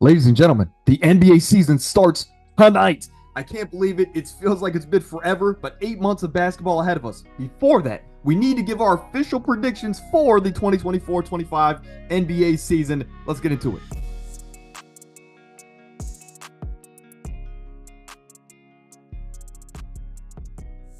Ladies and gentlemen, the NBA season starts tonight. I can't believe it. It feels like it's been forever, but 8 months of basketball ahead of us. Before that, we need to give our official predictions for the 2024-25 NBA season. Let's get into it.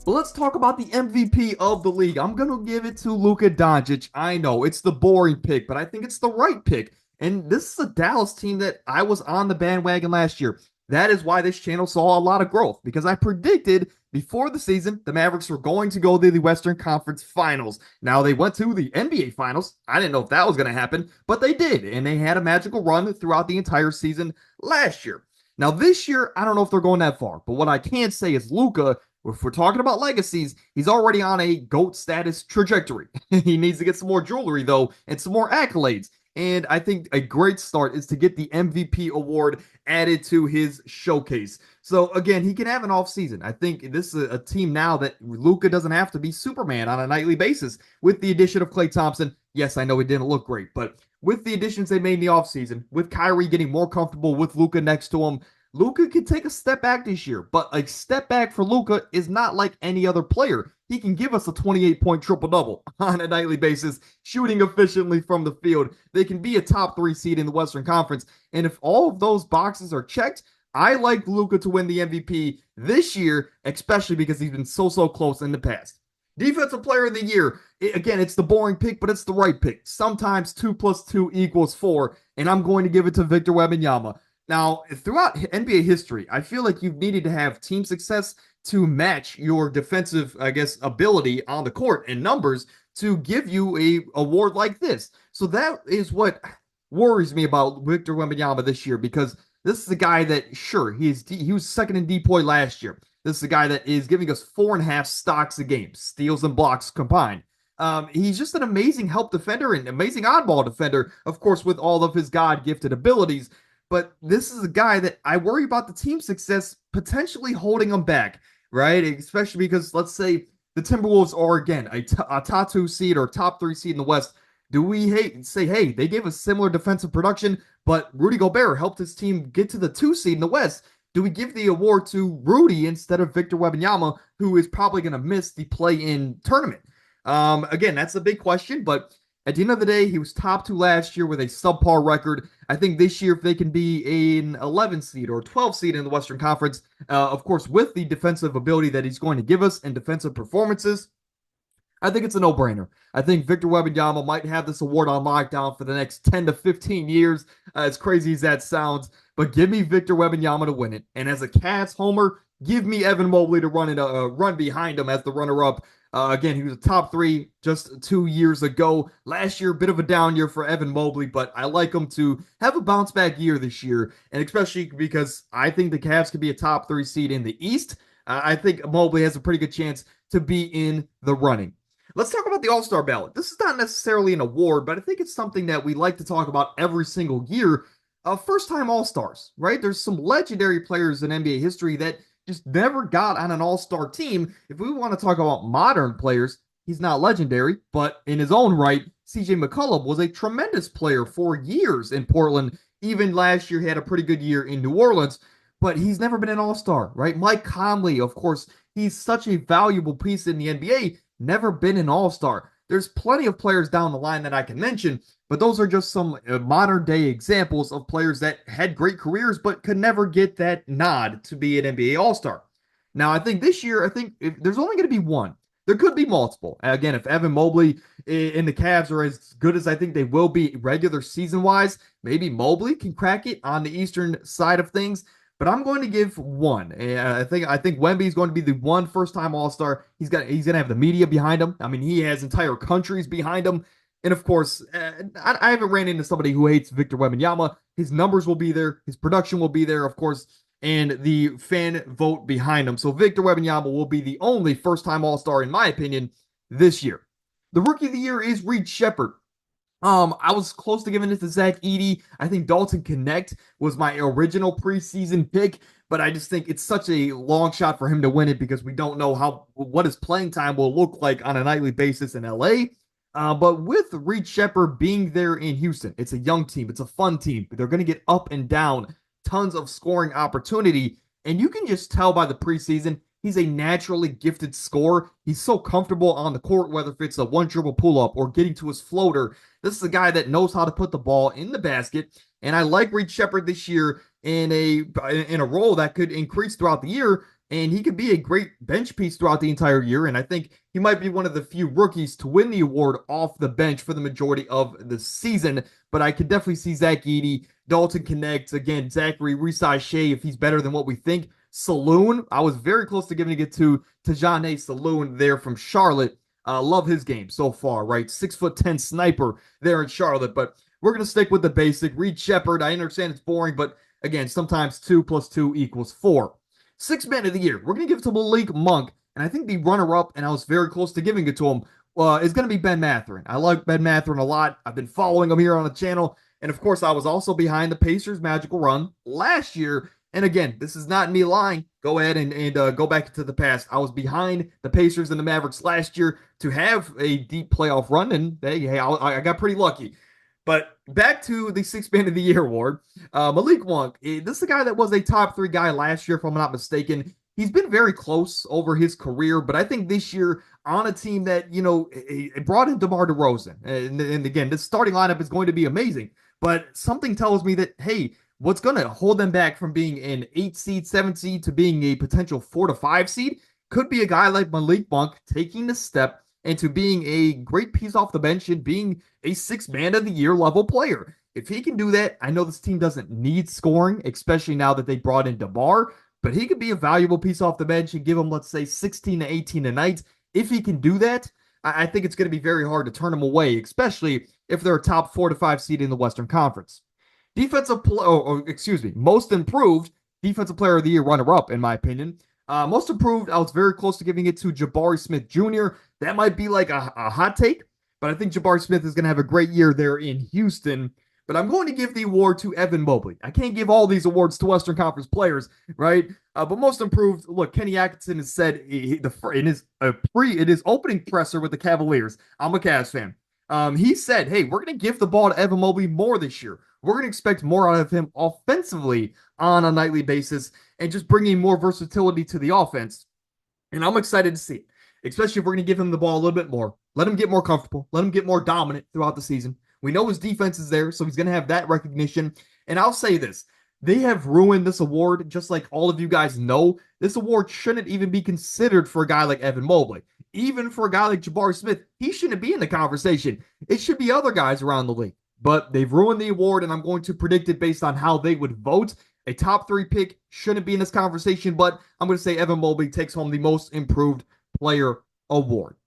But let's talk about the MVP of the league. I'm going to give it to Luka Doncic. I know it's the boring pick, but I think it's the right pick. And this is a Dallas team that I was on the bandwagon last year. That is why this channel saw a lot of growth, because I predicted before the season the Mavericks were going to go to the Western Conference Finals. Now they went to the NBA Finals. I didn't know if that was going to happen, but they did. And they had a magical run throughout the entire season last year. Now, this year, I don't know if they're going that far, but what I can say is Luka, if we're talking about legacies, he's already on a GOAT status trajectory. He needs to get some more jewelry, though, and some more accolades. And I think a great start is to get the MVP award added to his showcase. So, again, he can have an off season. I think this is a team now that Luka doesn't have to be Superman on a nightly basis with the addition of Klay Thompson. Yes, I know he didn't look great, but with the additions they made in the offseason, with Kyrie getting more comfortable with Luka next to him, Luka could take a step back this year, but a step back for Luka is not like any other player. He can give us a 28-point triple-double on a nightly basis, shooting efficiently from the field. They can be a top 3 seed in the Western Conference. And if all of those boxes are checked, I like Luka to win the MVP this year, especially because he's been so close in the past. Defensive player of the year. Again, it's the boring pick, but it's the right pick. Sometimes 2 plus 2 equals 4, and I'm going to give it to Victor Wembanyama. Now, throughout NBA history, I feel like you've needed to have team success to match your defensive, I guess, ability on the court and numbers to give you a award like this. So that is what worries me about Victor Wembanyama this year, because this is a guy that, sure, he was second in DPOY last year. This is a guy that is giving us 4.5 stocks a game, steals and blocks combined. He's just an amazing help defender and amazing oddball defender, of course, with all of his God-gifted abilities. But this is a guy that I worry about the team success potentially holding him back, right? Especially because, let's say, the Timberwolves are, again, a top 2 seed or top 3 seed in the West. Do we say, hey, they gave us similar defensive production, but Rudy Gobert helped his team get to the 2 seed in the West? Do we give the award to Rudy instead of Victor Wembanyama, who is probably going to miss the play-in tournament? Again, that's a big question, but at the end of the day, he was top 2 last year with a subpar record. I think this year, if they can be an 11 seed or 12 seed in the Western Conference, of course, with the defensive ability that he's going to give us and defensive performances, I think it's a no-brainer. I think Victor Wembanyama might have this award on lockdown for the next 10 to 15 years, as crazy as that sounds. But give me Victor Wembanyama to win it. And as a Cavs homer, give me Evan Mobley to run behind him as the runner-up. Again, he was a top 3 just 2 years ago. Last year, a bit of a down year for Evan Mobley, but I like him to have a bounce back year this year, and especially because I think the Cavs could be a top 3 seed in the East. I think Mobley has a pretty good chance to be in the running. Let's talk about the All-Star ballot. This is not necessarily an award, but I think it's something that we like to talk about every single year. First-time All-Stars, right? There's some legendary players in NBA history that just never got on an all-star team. If we want to talk about modern players, he's not legendary, but in his own right, CJ McCollum was a tremendous player for years in Portland. Even last year, he had a pretty good year in New Orleans, but he's never been an all-star, right? Mike Conley, of course, he's such a valuable piece in the NBA, never been an all-star. There's plenty of players down the line that I can mention, but those are just some modern day examples of players that had great careers but could never get that nod to be an NBA All-Star. Now, I think this year, there's only going to be one. There could be multiple. Again, if Evan Mobley and the Cavs are as good as I think they will be regular season-wise, maybe Mobley can crack it on the eastern side of things. But I'm going to give one. I think Wemby is going to be the one first-time All-Star. He's going to have the media behind him. I mean, he has entire countries behind him. And of course, I haven't ran into somebody who hates Victor Wembanyama. His numbers will be there. His production will be there, of course, and the fan vote behind him. So Victor Wembanyama will be the only first-time All-Star, in my opinion, this year. The Rookie of the Year is Reed Sheppard. I was close to giving it to Zach Edey. I think Dalton Knecht was my original preseason pick, but I just think it's such a long shot for him to win it because we don't know what his playing time will look like on a nightly basis in LA. But with Reed Shepard being there in Houston, it's a young team. It's a fun team. They're going to get up and down, tons of scoring opportunity. And you can just tell by the preseason, he's a naturally gifted scorer. He's so comfortable on the court, whether if it's a one dribble pull up or getting to his floater. This is a guy that knows how to put the ball in the basket. And I like Reed Shepard this year in a role that could increase throughout the year. And he could be a great bench piece throughout the entire year. And I think he might be one of the few rookies to win the award off the bench for the majority of the season. But I could definitely see Zach Edey, Dalton Connect, again, Zachary Resai Shea, if he's better than what we think. Saloon, I was very close to giving it to Tajane Saloon there from Charlotte. Love his game so far, right? 6'10" sniper there in Charlotte. But we're going to stick with the basic. Reed Shepard, I understand it's boring, but again, sometimes 2 plus 2 equals 4. Sixth man of the year, we're going to give it to Malik Monk. And I think the runner-up, and I was very close to giving it to him, is going to be Ben Mathurin. I like Ben Mathurin a lot. I've been following him here on the channel. And of course, I was also behind the Pacers' magical run last year. And again, this is not me lying. Go ahead and go back into the past. I was behind the Pacers and the Mavericks last year to have a deep playoff run. And hey, I got pretty lucky. But back to the Sixth Man of the Year award. Malik Monk, this is a guy that was a top 3 guy last year, if I'm not mistaken. He's been very close over his career, but I think this year on a team that, it brought in DeMar DeRozan. And again, this starting lineup is going to be amazing. But something tells me that, hey, what's going to hold them back from being an 8 seed, 7 seed to being a potential 4 to 5 seed could be a guy like Malik Monk taking the step into being a great piece off the bench and being a Sixth Man of the Year level player. If he can do that, I know this team doesn't need scoring, especially now that they brought in DeMar, but he could be a valuable piece off the bench and give him, let's say, 16 to 18 a night. If he can do that, I think it's going to be very hard to turn him away, especially if they're a top 4 to 5 seed in the Western Conference. Most improved defensive player of the year runner-up, in my opinion. Most improved, I was very close to giving it to Jabari Smith Jr. That might be like a hot take, but I think Jabari Smith is going to have a great year there in Houston. But I'm going to give the award to Evan Mobley. I can't give all these awards to Western Conference players, right? But most improved, look, Kenny Atkinson has said in his opening presser with the Cavaliers, I'm a Cavs fan. He said, hey, we're going to give the ball to Evan Mobley more this year. We're going to expect more out of him offensively on a nightly basis and just bringing more versatility to the offense. And I'm excited to see it, especially if we're going to give him the ball a little bit more. Let him get more comfortable. Let him get more dominant throughout the season. We know his defense is there, so he's going to have that recognition. And I'll say this. They have ruined this award, just like all of you guys know. This award shouldn't even be considered for a guy like Evan Mobley. Even for a guy like Jabari Smith, he shouldn't be in the conversation. It should be other guys around the league. But they've ruined the award, and I'm going to predict it based on how they would vote. A top 3 pick shouldn't be in this conversation, but I'm going to say Evan Mobley takes home the most improved player award.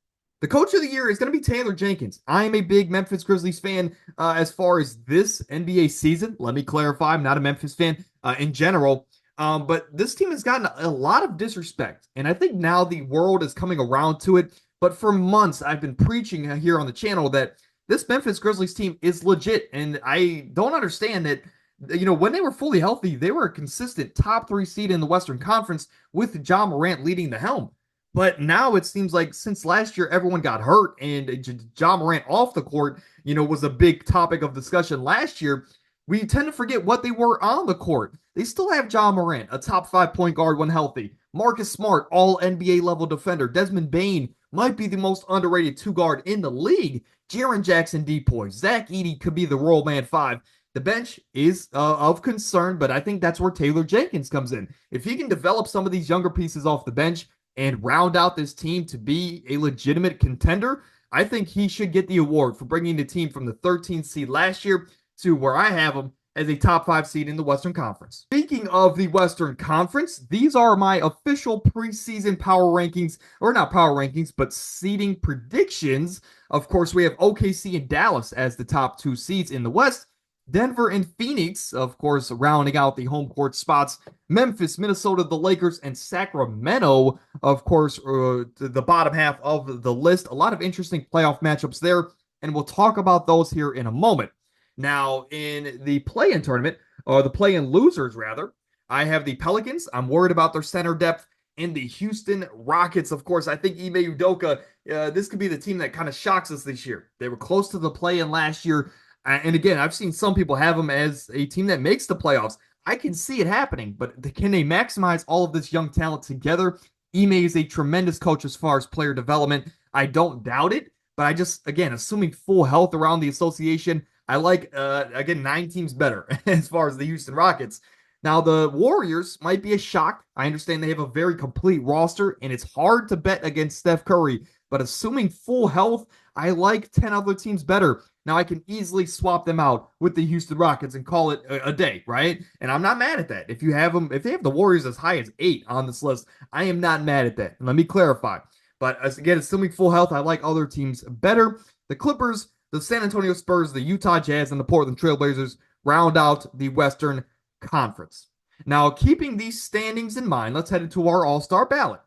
The coach of the year is going to be Taylor Jenkins. I am a big Memphis Grizzlies fan as far as this NBA season. Let me clarify, I'm not a Memphis fan in general. But this team has gotten a lot of disrespect, and I think now the world is coming around to it. But for months, I've been preaching here on the channel that this Memphis Grizzlies team is legit, and I don't understand that, when they were fully healthy, they were a consistent top 3 seed in the Western Conference with Ja Morant leading the helm. But now it seems like since last year, everyone got hurt, and Ja Morant off the court, was a big topic of discussion last year. We tend to forget what they were on the court. They still have Ja Morant, a top 5 point guard when healthy. Marcus Smart, all NBA level defender. Desmond Bane might be the most underrated 2 guard in the league. Jaren Jackson Depoy. Zach Edey could be the roll man 5. The bench is of concern, but I think that's where Taylor Jenkins comes in. If he can develop some of these younger pieces off the bench and round out this team to be a legitimate contender, I think he should get the award for bringing the team from the 13th seed last year to where I have them as a top 5 seed in the Western Conference. Speaking of the Western Conference, these are my official preseason power rankings, or not power rankings, but seeding predictions. Of course, we have OKC and Dallas as the top 2 seeds in the West. Denver and Phoenix, of course, rounding out the home court spots. Memphis, Minnesota, the Lakers, and Sacramento, of course, the bottom half of the list. A lot of interesting playoff matchups there, and we'll talk about those here in a moment. Now, in the play-in tournament, or the play-in losers, rather, I have the Pelicans. I'm worried about their center depth. and the Houston Rockets. Of course, I think Ime Udoka, this could be the team that kind of shocks us this year. They were close to the play-in last year. And again, I've seen some people have them as a team that makes the playoffs. I can see it happening, but can they maximize all of this young talent together? Ime is a tremendous coach as far as player development. I don't doubt it, but I just, again, assuming full health around the association, I like, again, 9 teams better as far as the Houston Rockets. Now, the Warriors might be a shock. I understand they have a very complete roster, and it's hard to bet against Steph Curry. But assuming full health, I like 10 other teams better. Now, I can easily swap them out with the Houston Rockets and call it a day, right? And I'm not mad at that. If you have them, if they have the Warriors as high as 8 on this list, I am not mad at that. And let me clarify. But again, assuming full health, I like other teams better. The Clippers, the San Antonio Spurs, the Utah Jazz, and the Portland Trailblazers round out the Western Conference. Now, keeping these standings in mind, let's head into our All-Star ballot.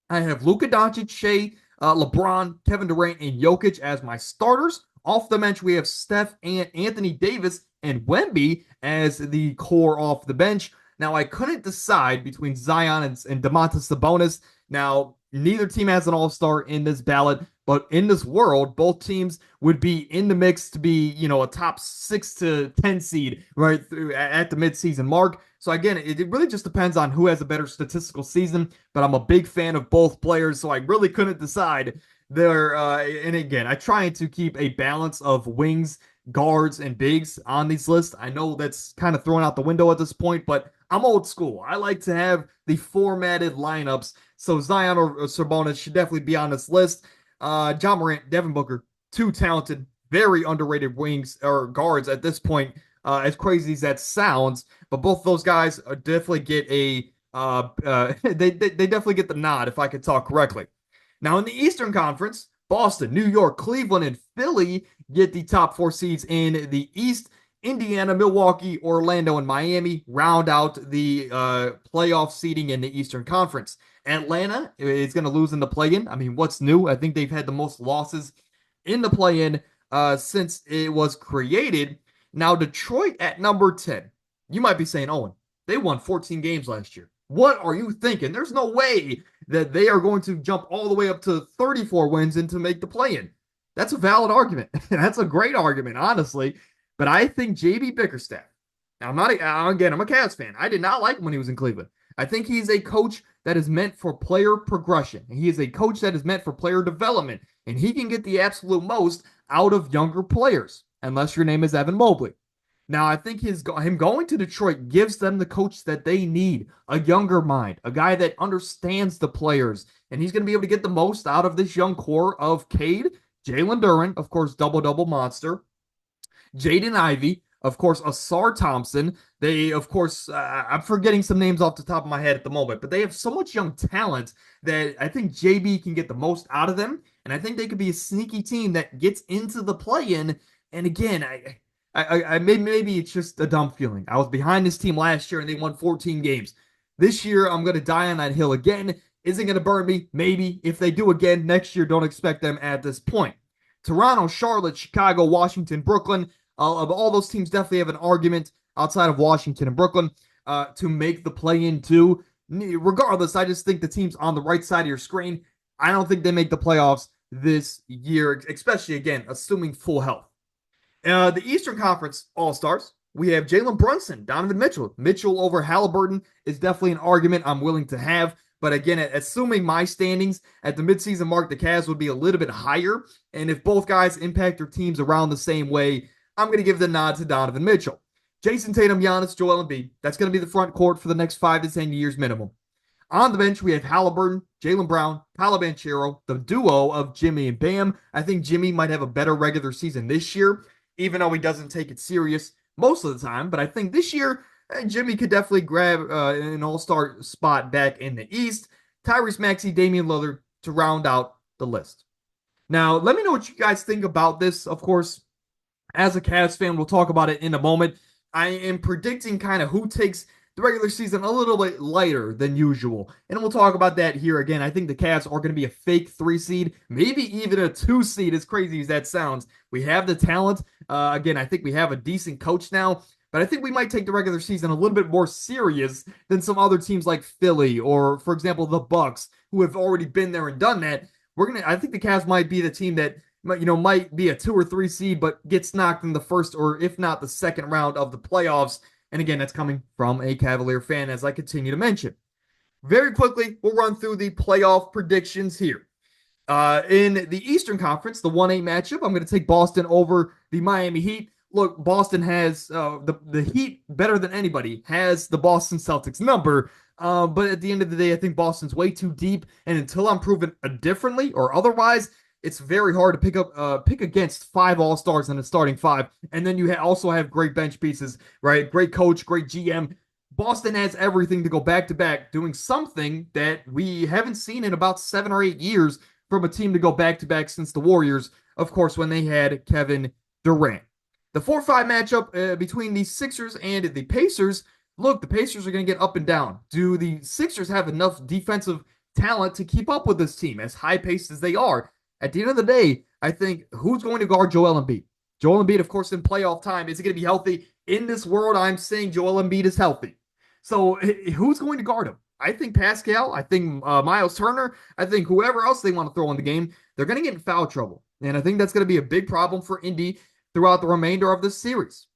I have Luka Doncic, Shea, LeBron, Kevin Durant, and Jokic as my starters. Off the bench, we have Steph and Anthony Davis and Wemby as the core off the bench. Now, I couldn't decide between Zion and Domantas Sabonis. Now, neither team has an all-star in this ballot, but in this world, both teams would be in the mix to be, a top 6 to 10 seed right through at the midseason mark. So again, it really just depends on who has a better statistical season, but I'm a big fan of both players, so I really couldn't decide there. And again, I try to keep a balance of wings, guards, and bigs on these lists. I know that's kind of thrown out the window at this point, but I'm old school. I like to have the formatted lineups. So Zion or Sabonis should definitely be on this list. Ja Morant, Devin Booker, 2 talented, very underrated wings or guards at this point. As crazy as that sounds, but both those guys definitely get a they definitely get the nod if I could talk correctly. Now in the Eastern Conference, Boston, New York, Cleveland, and Philly get the top 4 seeds in the East. Indiana, Milwaukee, Orlando, and Miami round out the playoff seeding in the Eastern Conference. Atlanta is going to lose in the play-in. I mean, what's new? I think they've had the most losses in the play-in since it was created. Now, Detroit at number 10. You might be saying, Owen, they won 14 games last year. What are you thinking? There's no way that they are going to jump all the way up to 34 wins and to make the play-in. That's a valid argument. That's a great argument, honestly. But I think JB Bickerstaff, now I'm a Cavs fan. I did not like him when he was in Cleveland. I think he's a coach that is meant for player progression. He is a coach that is meant for player development, and he can get the absolute most out of younger players, unless your name is Evan Mobley. Now, I think him going to Detroit gives them the coach that they need, a younger mind, a guy that understands the players, and he's going to be able to get the most out of this young core of Cade, Jalen Duren, of course, double-double monster, Jaden Ivey, of course, Asar Thompson. They, of course, I'm forgetting some names off the top of my head at the moment, but they have so much young talent that I think JB can get the most out of them, and I think they could be a sneaky team that gets into the play-in. And again, I maybe it's just a dumb feeling. I was behind this team last year, and they won 14 games. This year, I'm going to die on that hill again. Isn't going to burn me? Maybe. If they do again next year, don't expect them at this point. Toronto, Charlotte, Chicago, Washington, Brooklyn. Of all those teams, definitely have an argument outside of Washington and Brooklyn to make the play-in too. Regardless, I just think the teams on the right side of your screen, I don't think they make the playoffs this year, especially, again, assuming full health. The Eastern Conference All-Stars, we have Jalen Brunson, Donovan Mitchell. Mitchell over Halliburton is definitely an argument I'm willing to have. But again, assuming my standings at the midseason mark, the Cavs would be a little bit higher. And if both guys impact their teams around the same way, I'm going to give the nod to Donovan Mitchell. Jason Tatum, Giannis, Joel Embiid. That's going to be the front court for the next 5 to 10 years minimum. On the bench, we have Halliburton, Jaylen Brown, Paolo Banchero, the duo of Jimmy and Bam. I think Jimmy might have a better regular season this year, even though he doesn't take it serious most of the time. But I think this year, Jimmy could definitely grab an all-star spot back in the East. Tyrese Maxey, Damian Lillard to round out the list. Now, let me know what you guys think about this. Of course, as a Cavs fan, we'll talk about it in a moment. I am predicting kind of who takes the regular season a little bit lighter than usual. And we'll talk about that here again. I think the Cavs are going to be a fake 3 seed, maybe even a 2 seed, as crazy as that sounds. We have the talent. Again, I think we have a decent coach now. but I think we might take the regular season a little bit more serious than some other teams like Philly or, for example, the Bucks, who have already been there and done that. I think the Cavs might be the team that might be a 2 or 3 seed, but gets knocked in the first or if not the second round of the playoffs. And again, that's coming from a Cavalier fan, as I continue to mention. Very quickly, we'll run through the playoff predictions here. In the Eastern Conference, the 1-8 matchup, I'm going to take Boston over the Miami Heat. Look, Boston has the Heat better than anybody has the Boston Celtics number. But at the end of the day, I think Boston's way too deep, and until I'm proven differently or otherwise, it's very hard to pick against 5 All-Stars in a starting 5, and then you also have great bench pieces, right? Great coach, great GM. Boston has everything to go back to back, doing something that we haven't seen in about 7 or 8 years from a team to go back to back since the Warriors, of course, when they had Kevin Durant. The 4-5 matchup between the Sixers and the Pacers. Look, the Pacers are going to get up and down. Do the Sixers have enough defensive talent to keep up with this team, as high paced as they are? At the end of the day, I think who's going to guard Joel Embiid? Joel Embiid, of course, in playoff time, is he going to be healthy? In this world, I'm saying Joel Embiid is healthy. So who's going to guard him? I think Pascal. I think Miles Turner. I think whoever else they want to throw in the game, they're going to get in foul trouble. And I think that's going to be a big problem for Indy throughout the remainder of this series.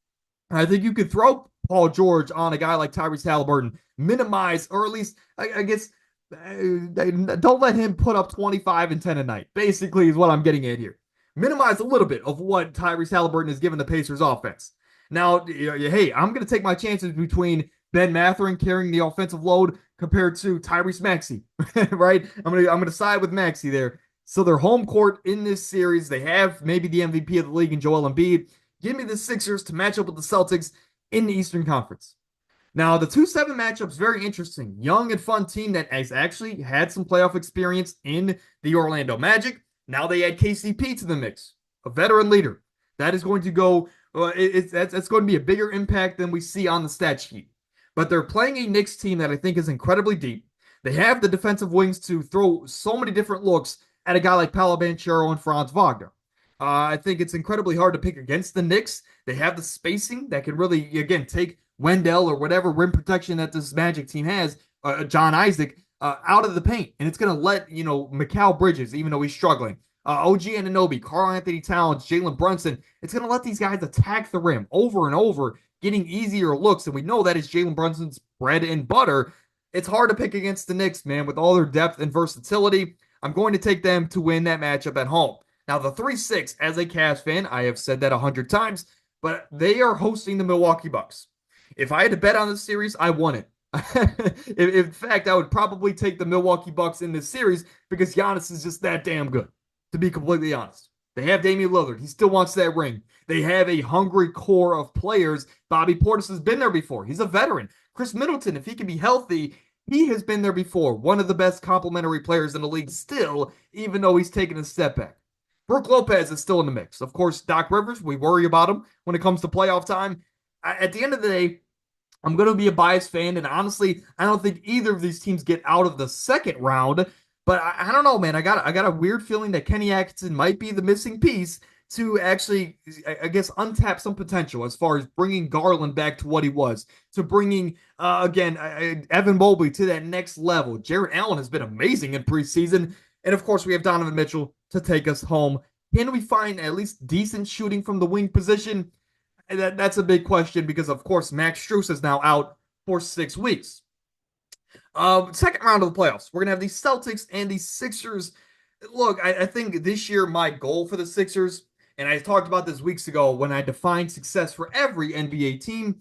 I think you could throw Paul George on a guy like Tyrese Halliburton, minimize, or at least, I guess, don't let him put up 25 and 10 a night, basically, is what I'm getting at here. Minimize a little bit of what Tyrese Halliburton has given the Pacers offense. Now, hey, I'm going to take my chances between Ben Mathurin carrying the offensive load compared to Tyrese Maxey, right? I'm gonna side with Maxey there. So their home court in this series, they have maybe the MVP of the league in Joel Embiid. Give me the Sixers to match up with the Celtics in the Eastern Conference. Now, the 2-7 matchup's very interesting. Young and fun team that has actually had some playoff experience in the Orlando Magic. Now they add KCP to the mix, a veteran leader. That is going to go, that's going to be a bigger impact than we see on the stat sheet. But they're playing a Knicks team that I think is incredibly deep. They have the defensive wings to throw so many different looks at a guy like Paolo Banchero and Franz Wagner. I think it's incredibly hard to pick against the Knicks. They have the spacing that can really, again, take Wendell or whatever rim protection that this Magic team has, John Isaac, out of the paint. And it's going to let, Mikal Bridges, even though he's struggling, OG Anunoby, Karl-Anthony Towns, Jalen Brunson, it's going to let these guys attack the rim over and over, getting easier looks. And we know that is Jalen Brunson's bread and butter. It's hard to pick against the Knicks, man, with all their depth and versatility. I'm going to take them to win that matchup at home. Now, the 3-6, as a Cavs fan, I have said that 100 times, but they are hosting the Milwaukee Bucks. If I had to bet on this series, I won it. In fact, I would probably take the Milwaukee Bucks in this series because Giannis is just that damn good, to be completely honest. They have Damian Lillard. He still wants that ring. They have a hungry core of players. Bobby Portis has been there before. He's a veteran. Chris Middleton, if he can be healthy, he has been there before. One of the best complementary players in the league still, even though he's taken a step back. Brook Lopez is still in the mix. Of course, Doc Rivers, we worry about him when it comes to playoff time. At the end of the day, I'm going to be a biased fan, and honestly, I don't think either of these teams get out of the second round. But I don't know, man. I got a weird feeling that Kenny Atkinson might be the missing piece to actually, I guess, untap some potential as far as bringing Garland back to what he was, to bringing, again, Evan Mobley to that next level. Jarrett Allen has been amazing in preseason. And, of course, we have Donovan Mitchell to take us home. Can we find at least decent shooting from the wing position? That's a big question because, of course, Max Strus is now out for 6 weeks. Second round of the playoffs, we're going to have the Celtics and the Sixers. Look, I think this year my goal for the Sixers, and I talked about this weeks ago when I defined success for every NBA team,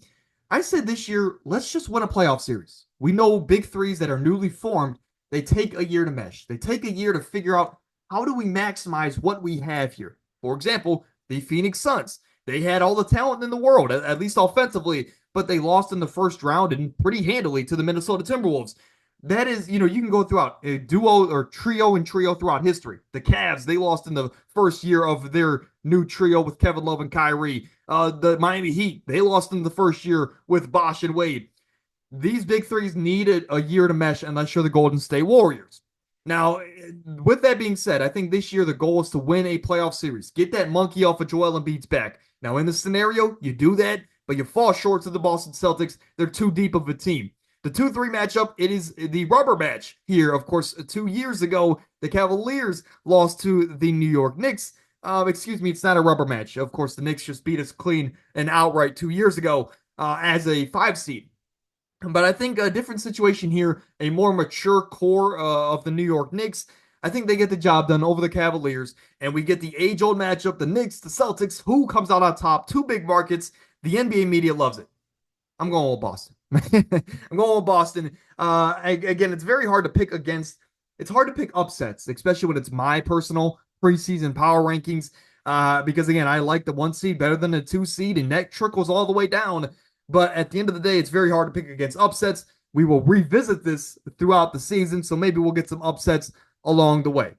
I said this year, let's just win a playoff series. We know big threes that are newly formed, they take a year to mesh. They take a year to figure out how do we maximize what we have here. For example, the Phoenix Suns. They had all the talent in the world, at least offensively, but they lost in the first round and pretty handily to the Minnesota Timberwolves. That is, you can go throughout a duo or trio and trio throughout history. The Cavs, they lost in the first year of their new trio with Kevin Love and Kyrie. The Miami Heat, they lost in the first year with Bosh and Wade. These big threes needed a year to mesh unless you're the Golden State Warriors. Now, with that being said, I think this year the goal is to win a playoff series. Get that monkey off of Joel Embiid's back. Now, in this scenario, you do that but you fall short to the Boston Celtics. They're too deep of a team. The 2-3 matchup, it is the rubber match here. Of course, 2 years ago, the Cavaliers lost to the New York Knicks. Excuse me, it's not a rubber match. Of course, the Knicks just beat us clean and outright 2 years ago as a 5 seed. But I think a different situation here, a more mature core of the New York Knicks. I think they get the job done over the Cavaliers, and we get the age-old matchup, the Knicks, the Celtics, who comes out on top, two big markets. The NBA media loves it. I'm going with Boston. I'm going with Boston. Again, it's very hard to pick against. It's hard to pick upsets, especially when it's my personal preseason power rankings. Because again, I like the 1 seed better than the 2 seed, and that trickles all the way down. But at the end of the day, it's very hard to pick against upsets. We will revisit this throughout the season, so maybe we'll get some upsets along the way.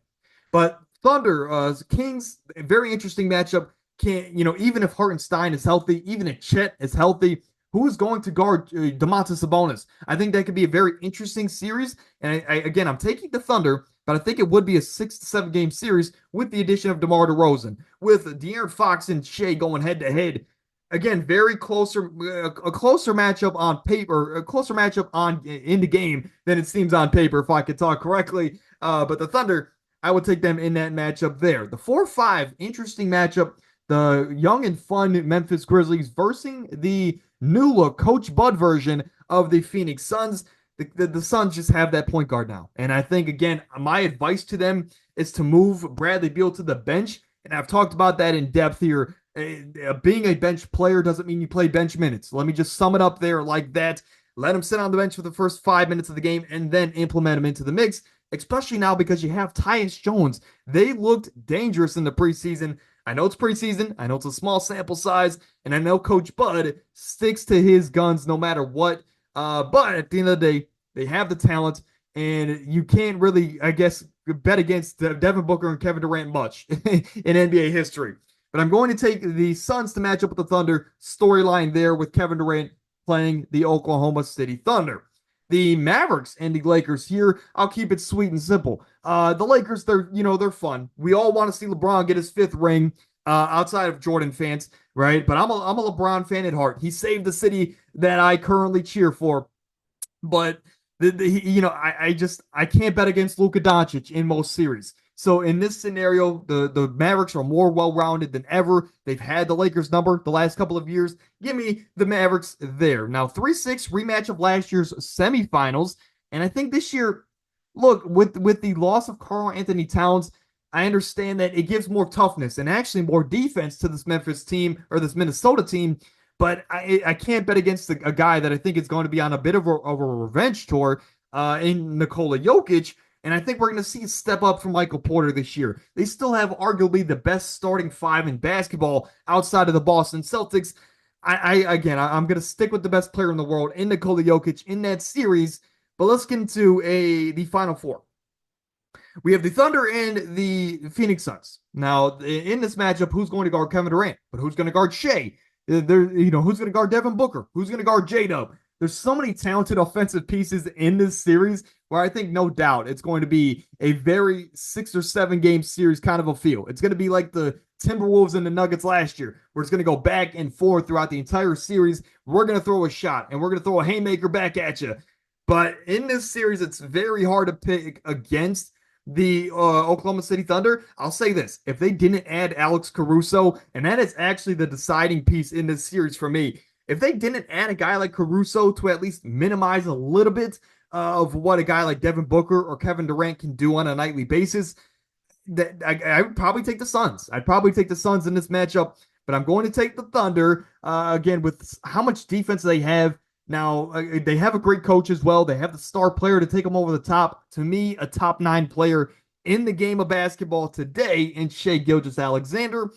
But Thunder, Kings, a very interesting matchup. Even if Hartenstein is healthy, even if Chet is healthy, who is going to guard Domantas Sabonis? I think that could be a very interesting series. And again, I'm taking the Thunder, but I think it would be a 6 to 7 game series with the addition of DeMar DeRozan, with De'Aaron Fox and Shea going head to head. Again, very closer, a closer matchup on paper, a closer matchup in the game than it seems on paper, if I could talk correctly. But the Thunder, I would take them in that matchup there. The 4-5, interesting matchup. The young and fun Memphis Grizzlies versus the new look Coach Bud version of the Phoenix Suns. The Suns just have that point guard now. And I think, again, my advice to them is to move Bradley Beal to the bench. And I've talked about that in depth here. Being a bench player doesn't mean you play bench minutes. Let me just sum it up there like that. Let him sit on the bench for the first 5 minutes of the game and then implement him into the mix, especially now because you have Tyus Jones. They looked dangerous in the preseason. I know it's preseason. I know it's a small sample size. And I know Coach Bud sticks to his guns no matter what. But at the end of the day, they have the talent. And you can't really, I guess, bet against Devin Booker and Kevin Durant much in NBA history. But I'm going to take the Suns to match up with the Thunder. Storyline there with Kevin Durant playing the Oklahoma City Thunder. The Mavericks and the Lakers here, I'll keep it sweet and simple. The Lakers, they're fun. We all want to see LeBron get his 5th ring outside of Jordan fans, right? But I'm a LeBron fan at heart. He saved the city that I currently cheer for. But I can't bet against Luka Doncic in most series. So in this scenario, the Mavericks are more well-rounded than ever. They've had the Lakers number the last couple of years. Give me the Mavericks there. Now, 3-6 rematch of last year's semifinals. And I think this year, look, with the loss of Karl-Anthony Towns, I understand that it gives more toughness and actually more defense to this Memphis team or this Minnesota team. But I can't bet against a guy that I think is going to be on a bit of a revenge tour in Nikola Jokic. And I think we're going to see a step up from Michael Porter this year. They still have arguably the best starting 5 in basketball outside of the Boston Celtics. I'm going to stick with the best player in the world in Nikola Jokic in that series. But let's get into the Final Four. We have the Thunder and the Phoenix Suns. Now, in this matchup, who's going to guard Kevin Durant? But who's going to guard Shea? Who's going to guard Devin Booker? Who's going to guard J-Dub? There's so many talented offensive pieces in this series where I think no doubt it's going to be a very 6 or 7 game series kind of a feel. It's going to be like the Timberwolves and the Nuggets last year, where it's going to go back and forth throughout the entire series. We're going to throw a shot and we're going to throw a haymaker back at you. But in this series, it's very hard to pick against the Oklahoma City Thunder. I'll say this. If they didn't add Alex Caruso, and that is actually the deciding piece in this series for me, if they didn't add a guy like Caruso to at least minimize a little bit of what a guy like Devin Booker or Kevin Durant can do on a nightly basis, that I would probably take the Suns. I'd probably take the Suns in this matchup, but I'm going to take the Thunder, again, with how much defense they have. Now, they have a great coach as well. They have the star player to take them over the top. To me, a top 9 player in the game of basketball today in Shai Gilgeous-Alexander,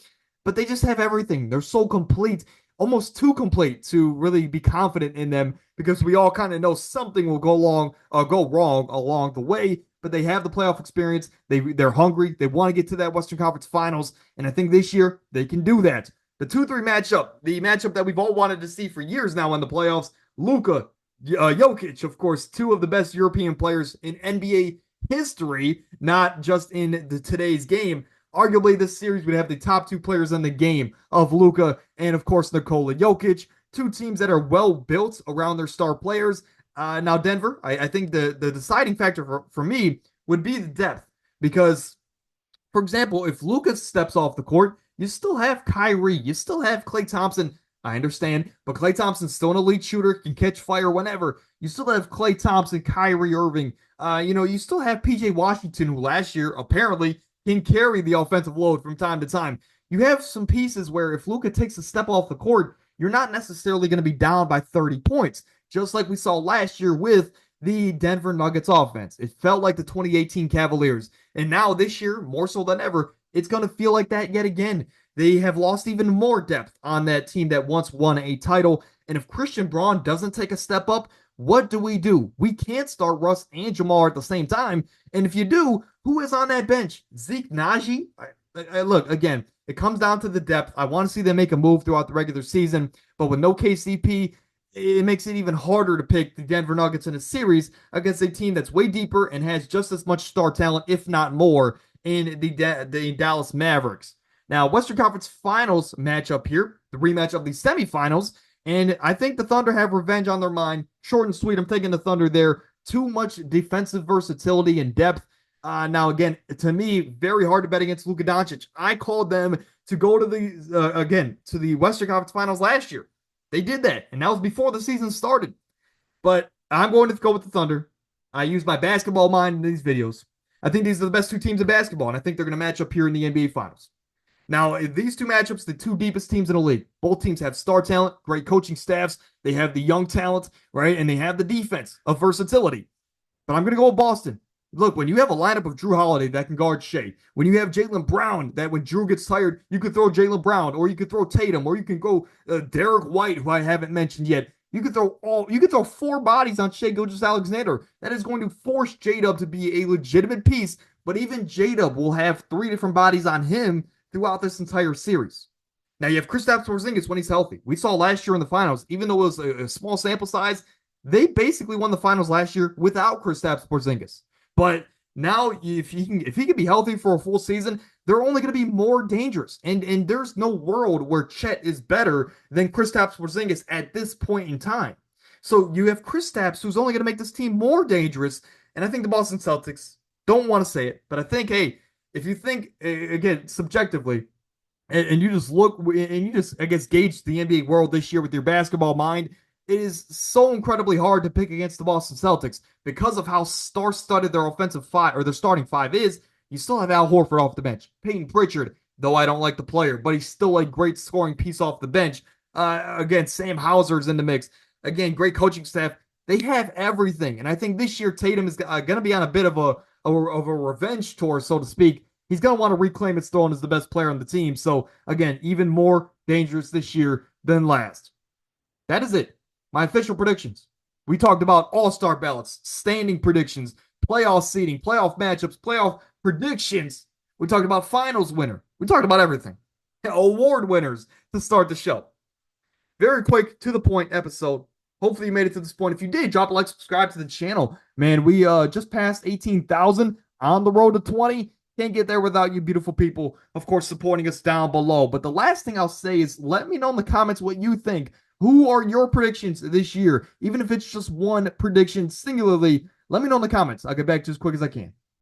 but they just have everything. They're so complete. Almost too complete to really be confident in them, because we all kind of know something will go wrong along the way. But they have the playoff experience. They're hungry. They want to get to that Western Conference Finals, and I think this year they can do that. The 2-3 matchup, the matchup that we've all wanted to see for years now in the playoffs. Luka, Jokic, of course, 2 of the best European players in NBA history, not just in today's game. Arguably, this series would have the top 2 players in the game of Luka and, of course, Nikola Jokic. two teams that are well built around their star players. Now, Denver, I think the deciding factor for me would be the depth because, for example, if Lucas steps off the court, you still have Kyrie, you still have Klay Thompson. I understand, but Klay Thompson's still an elite shooter, can catch fire whenever. You still have Klay Thompson, Kyrie Irving. You still have PJ Washington, who last year apparently can carry the offensive load from time to time. You have some pieces where if Luka takes a step off the court, you're not necessarily going to be down by 30 points, just like we saw last year with the Denver Nuggets offense. It felt like the 2018 Cavaliers. And now this year, more so than ever, it's going to feel like that yet again. They have lost even more depth on that team that once won a title. And if Christian Braun doesn't take a step up, what do? We can't start Russ and Jamal at the same time. And if you do, who is on that bench? Zeke Naji? Look, again, it comes down to the depth. I want to see them make a move throughout the regular season, but with no KCP, it makes it even harder to pick the Denver Nuggets in a series against a team that's way deeper and has just as much star talent, if not more, in the Dallas Mavericks. Now, Western Conference Finals matchup here, the rematch of the semifinals, and I think the Thunder have revenge on their mind. Short and sweet, I'm taking the Thunder there. Too much defensive versatility and depth. Now, again, to me, very hard to bet against Luka Doncic. I called them to go to the Western Conference Finals last year. They did that, and that was before the season started. But I'm going to go with the Thunder. I use my basketball mind in these videos. I think these are the best two teams in basketball, and I think they're going to match up here in the NBA Finals. Now, these two matchups, the two deepest teams in the league. Both teams have star talent, great coaching staffs. They have the young talent, right? And they have the defense of versatility. But I'm going to go with Boston. Look, when you have a lineup of Drew Holiday that can guard Shea, when you have Jaylen Brown, that when Drew gets tired, you could throw Jaylen Brown, or you could throw Tatum, or you can go Derek White, who I haven't mentioned yet. You could throw four bodies on Shea Gilgeous-Alexander. That is going to force J-Dub to be a legitimate piece, but even J-Dub will have three different bodies on him throughout this entire series. Now you have Kristaps Porzingis when he's healthy. We saw last year in the finals, even though it was a small sample size, they basically won the finals last year without Kristaps Porzingis. But now, if he can be healthy for a full season, they're only going to be more dangerous. And there's no world where Chet is better than Kristaps Porzingis at this point in time. So you have Kristaps, who's only going to make this team more dangerous. And I think the Boston Celtics don't want to say it, but I think, hey, if you think again subjectively, and you just look and you just, I guess, gauge the NBA world this year with your basketball mind, it is so incredibly hard to pick against the Boston Celtics because of how star-studded their offensive five or their starting five is. You still have Al Horford off the bench. Peyton Pritchard, though I don't like the player, but he's still a great scoring piece off the bench. Again, Sam Hauser's in the mix. Again, great coaching staff. They have everything, and I think this year Tatum is going to be on a bit of a revenge tour, so to speak. He's going to want to reclaim his throne as the best player on the team. So, again, even more dangerous this year than last. That is it. My official predictions. We talked about all-star ballots, standing predictions, playoff seeding, playoff matchups, playoff predictions. We talked about finals winner. We talked about everything. Award winners to start the show. Very quick, to the point episode. Hopefully you made it to this point. If you did, drop a like, subscribe to the channel. Man, we just passed 18,000 on the road to 20. Can't get there without you beautiful people, of course, supporting us down below. But the last thing I'll say is let me know in the comments what you think. Who are your predictions this year? Even if it's just one prediction singularly, let me know in the comments. I'll get back to you as quick as I can.